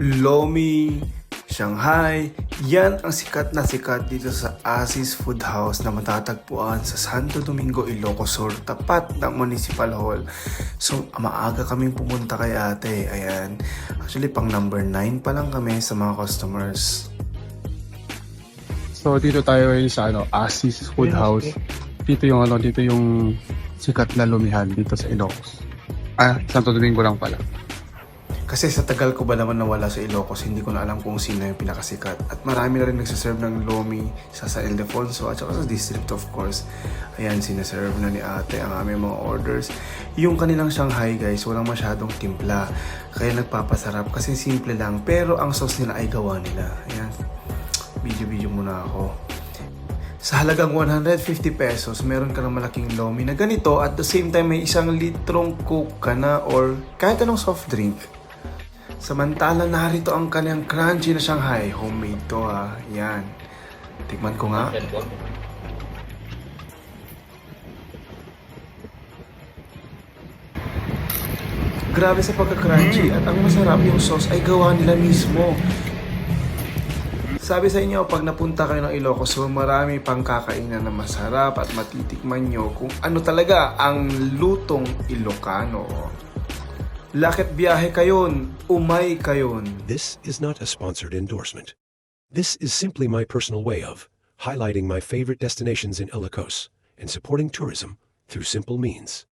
Lomi, Shanghai, yan ang sikat na sikat dito sa Asis Food House na matatagpuan sa Santo Domingo, Ilocos Sur, tapat ng Municipal Hall. So, maaga kaming pumunta kay ate. Ayan. Actually, pang number 9 pa lang kami sa mga customers. So dito tayo ngayon sa Asis Food House. Dito yung sikat na lumihan dito sa Ilocos. Santo Domingo lang pala. Kasi sa tagal ko ba naman nawala sa Ilocos, hindi ko na alam kung sino yung pinakasikat. At marami na rin nagsaserve ng Lomi sa Ildefonso at saka sa district of course. Ayan, sinaserve na ni ate ang aming mga orders. Yung kanilang Shanghai guys, walang masyadong timpla. Kaya nagpapasarap kasi simple lang. Pero ang sauce nila ay gawa nila. Ayan, video muna ako. Sa halagang 150 pesos, meron ka ng malaking Lomi na ganito. At the same time, may 1 litrong Coke ka na or kahit anong soft drink. Samantala, narito ang kanyang crunchy na Shanghai. Homemade to ha. Yan. Tikman ko nga. Grabe sa pagka-crunchy at ang masarap yung sauce ay gawa nila mismo. Sabi sa inyo, pag napunta kayo ng Ilocos Sur, marami pang kakainan na masarap at matitikman nyo kung ano talaga ang lutong Ilocano. Lakit biyahe kayon, umay kayon. This is not a sponsored endorsement. This is simply my personal way of highlighting my favorite destinations in Ilocos and supporting tourism through simple means.